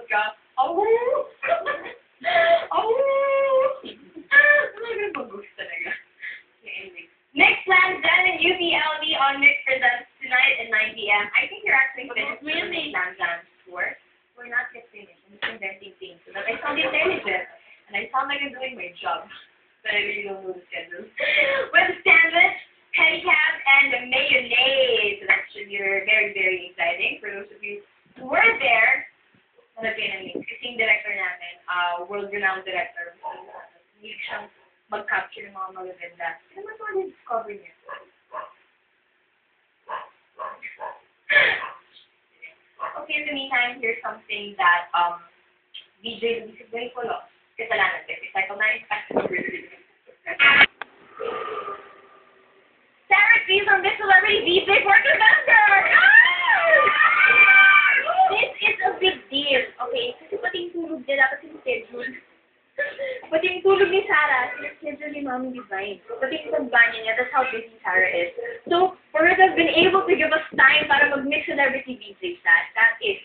sumasagot ka, oh! Oh! Ano mag-ghost talaga? Anyway. Next plan, Jen and UPLB on Mix Presents tonight at 9 p.m. I think you're actually finished with the plans tour. We're not yet finished. I'm just inventing things so that I sound intelligent. And I sound like I'm doing my job. But I really don't know the schedule. With sandwich, pedicab, and mayonnaise. So that should be very, very exciting. For those of you who were there, kasing director namin, world-renowned director. Hindi siyang mag-capture ng mga magaganda. Ano naman mga discover niya? Okay, in the meantime, here's something that DJ Luis is very full of. Kasalanan din. Recycle 9. Sarah Trees on this celebrity DJ for November! This is a big deal. Okay, kasi pati yung tulog niya dapat yung schedule. Pati yung tulog ni Sarah, schedule ni Mami Divine. Pati yung pagbanyo niya, that's how busy Sarah is. So, for her to have been able to give us time para mag-mix celebrity DJs, that is,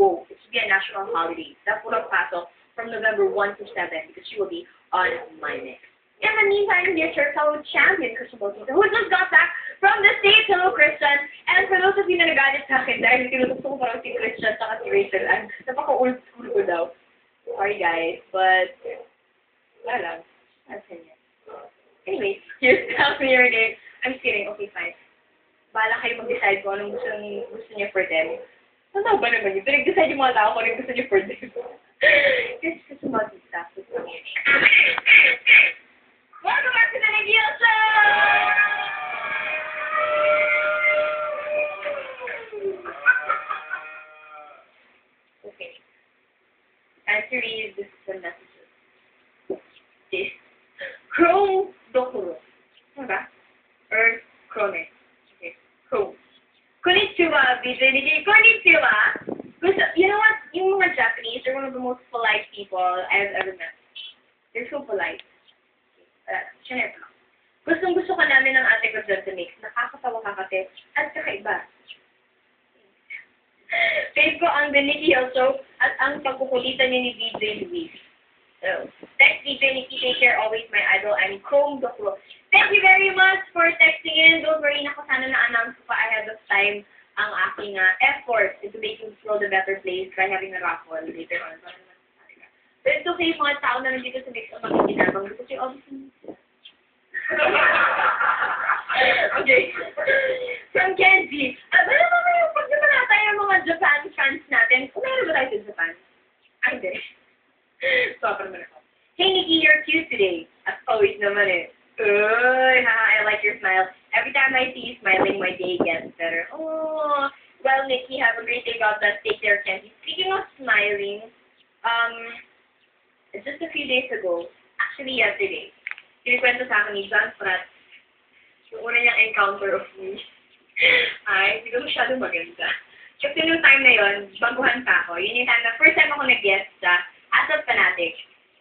whoa, it should be a national holiday. That's what I'll pasok from November 1 to 7 because she will be on my mix. In the meantime, here's your fellow champion, Christian Bautista, who just got back from the States. Hello, Christian. And for those of you na nagalit sa akin dahil tinutok ko parang si Christian at si Rachel, and napaka-old school ko daw. Sorry, guys, but wala lang. That's it. Anyway, here's tell me your name. I'm just kidding. Okay, fine. Bahala kayo mag-decide kung anong gusto niya for them. Ano ba naman yun? Pinag-decide yung mga tao kung anong gusto niya for them. This is about this stuff. Welcome back to the Nagil Show! Okay. Time to read this one messages. This. Chrome Dokuro. Ano ba? Or Chrome. Okay. Chrome. Konnichiwa, DJ Niki. Konnichiwa! You know what? Yung mga Japanese are one of the most polite people I've ever met. They're so polite. Gustong-gusto ka namin ng ate ko dyan sa mix. Nakakatawa ka kasi at kakaiba. Fave ko ang The Nikki Hill Show at ang pagkukulitan niya ni DJ Luis. So, thanks DJ Nikki. Take care. Always my idol. I'm Chrome Dokuro. Thank you very much for texting in. Don't worry na sana na-announce ko pa ahead of time ang aking effort into making this world a better place by having a raffle later on. But it's okay, mga tao na nandito sa mix ang mag-ginabang because you're obviously... Okay. From Kenji. Ano naman yung pag naman natin yung mga Japan fans natin? Kung meron ba tayo sa Japan? Ay, hindi. Stop naman ako. Hey, Nikki, you're cute today. As always naman eh. Uy, haha, I like your smile. Every time I see you smiling, my day gets better. Oh, well, Nikki, have a great day. God bless. Take care, Kenji. Speaking of smiling, just a few days ago, actually yesterday, kinikwento sa akin ni John Pratt, yung una niyang encounter of me, ay, hindi ko masyadong maganda. Kasi nung time na yun, baguhan pa ako. Yun yung time na first time ako nag-guest sa Asap Fanatic.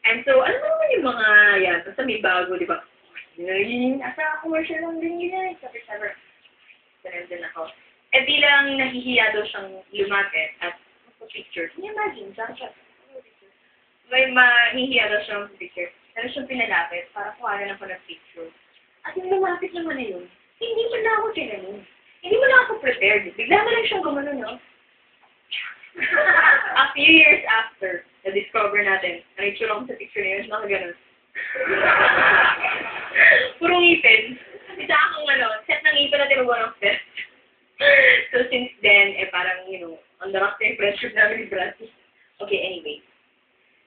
And so, ano naman yung mga, yan, basta may bago, di ba? Yun, asa commercial lang din yun, sabi. Ganun din ako. Eh, bilang nahihiya daw siyang lumapit at magpa-picture. Can you imagine, John Pratt? May mahihiya daw siyang picture. Pero siyang pinalapit para kuhanan ako ng picture. At yung lumapit naman na yun, hindi mo na ako tinanong. Hindi mo na ako prepared. Bigla mo lang siyang gumano, no? A few years after, na-discover natin, na-itsura ko sa picture na yun, nakaganon. Puro ngipin. Isa akong set ng ngipin na tinubuan ng best. So since then, parang, ang darak na yung friendship namin ni Bradley. Okay, anyway.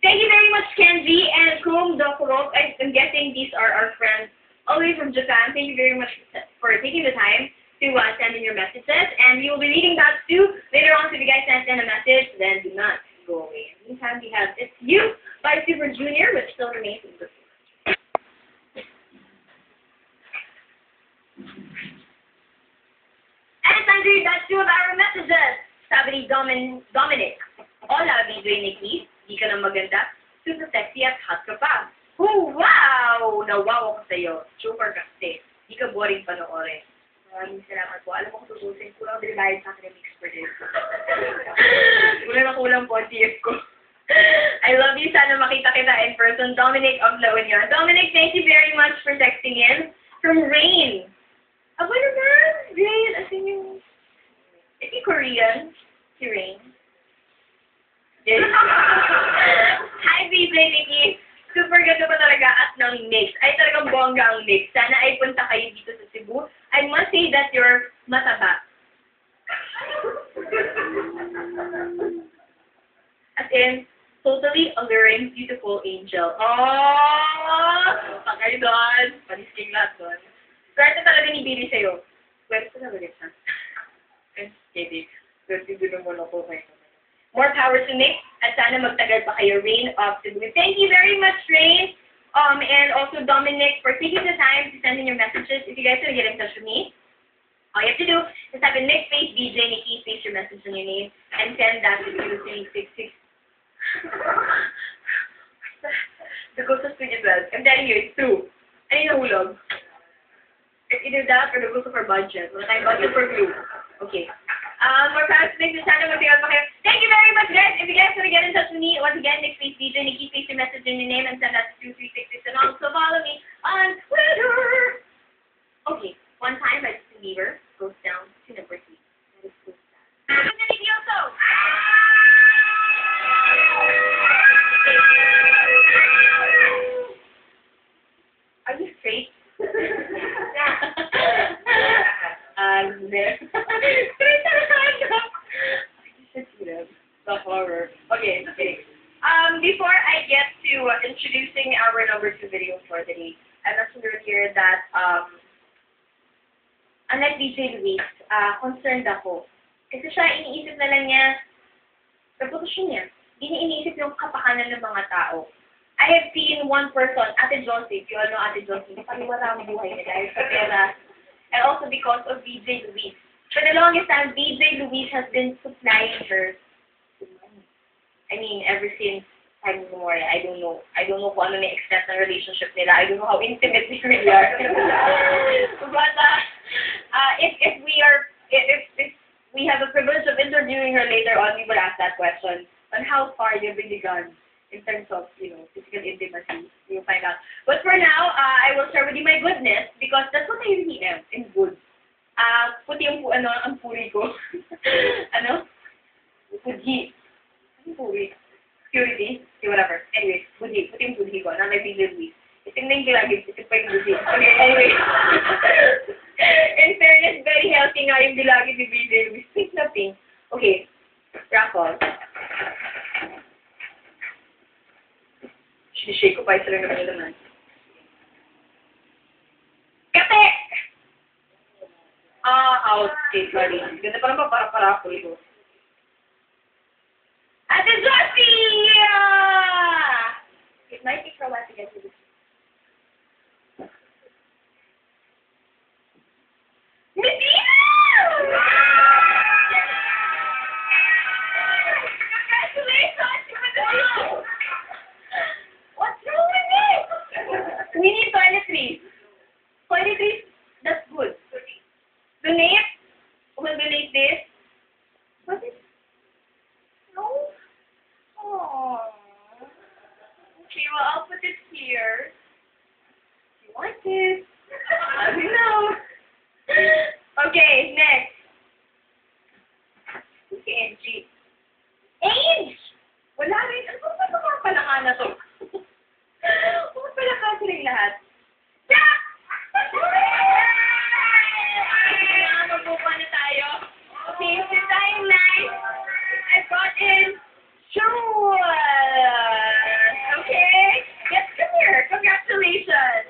Thank you very much, Kenji and Chrome Dokuro. I'm guessing these are our friends all the way from Japan. Thank you very much for taking the time to send in your messages. And we will be reading that too later on. So if you guys send in a message, then do not go away. In the meantime, we have It's You by Super Junior, which still remains in the book. And it's time to read that two of our messages. Sabi ni Dominic. Hola, DJ Nikki. Di ka na maganda, super sexy at hot ka pa. Oh, wow! Nawaw ako sa'yo. Super kasi. Di ka boring panoorin. Maraming salamat po. Alam mo kung tutusin, kulang din dahil sa akin ng mix for this. Kulang ng podcast ko. I love you. Sana makita kita in person. Dominic of La Union. Dominic, thank you very much for texting in. From Rain. Aba naman, Rain. As in yung... Is he Korean? Si Rain. Yes. Hi, BJ Nikki. Super ganda pa talaga at ng mix. Ay, talagang bongga ang mix. Sana ay punta kayo dito sa Cebu. I must say that you're mataba. As in, totally alluring, beautiful angel. Oh! Pakay doon. Panisking lahat doon. Swerte talaga ni Billy sa'yo. Swerte talaga siya. I'm kidding. Swerte doon naman ako kayo. More power to Nick. At sana magtagal pa kayo, Rain of Cebu. Thank you very much, Rain. And also Dominic for taking the time to send in your messages. If you guys want to get in touch with me, all you have to do is type in Nick space DJ Nikki space your message and your name and send that to 2366. The Ghost of Studio 12. I'm telling you, it's true. Ano yung nahulog? It's either that or the Ghost of our budget. Wala tayong budget for glue. Okay. More fast things to channel. Thank you very much, guys. If you guys want to get in touch with me, once again, Nick space DJ Nikki space your message and your name and send that to 2366 and also follow me on Twitter. Okay. One time, my Justin Bieber goes down to number 3. That is so sad. Are you straight? Straight the horror. Okay, okay. Before I get to introducing our number 2 video for the day, I mentioned earlier that unlike DJ Luis, concerned ako. Kasi siya, iniisip na lang niya, reputasyon niya. Hindi niya iniisip yung kapakanan ng mga tao. I have seen one person, Ate Josie, you all know Ate Josie, napaliwala ang buhay niya dahil sa pera, and also because of DJ Luis. For the longest time, DJ Luis has been supplying her with money. I mean, ever since time immemorial, I don't know kung ano na extent ng relationship nila. I don't know how intimate they really are. But, if we have the privilege of interviewing her later on, we will ask that question on how far they've really gone in terms of, physical intimacy. You'll find out. But for now, I will share with you my goodness because that's what I really am in good. Puti yung ang puri ko. Budhi. Anong puri? Purity? Okay, whatever. Anyway, budhi. Puti yung budhi ko. Not like DJ Luis. Itim na yung dilagid. Itim pa yung budhi. Okay, anyway. In fairness, very healthy nga yung dilagid ni DJ Luis. Pink na pink. Okay. Raffle. Sinishake ko pa isa lang naman yung laman. Kate! Okay, sorry. Ganda pa naman para ako ito. Ate Josie! It might take for a while to get to this. Medina! Congratulations! What's wrong with this? We need toiletries. Toiletries, that's good. Donate? We'll donate this. What is? No? Aww. Okay, well, I'll put it here. You want it? I don't know. Okay, next. Okay, Angie. Age! Wala rin. Ano ba ito mga palaka na to? Mga palaka silang lahat. Yeah! Magbuka na tayo. Okay, since I'm nice, I brought in shoes. Okay? Yes, come here. Congratulations.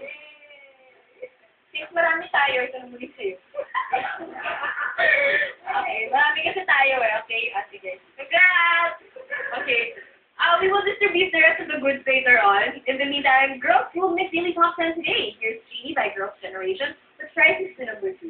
Since marami tayo, ito na muli sa'yo. Okay, marami kasi tayo eh. Okay? Sige. Congrats! Okay. We will distribute the rest of the goods later on. In the meantime, Girls Room Miss Daily Top 10 today. Here's Genie by Girls' Generation. Let's try this to number 2.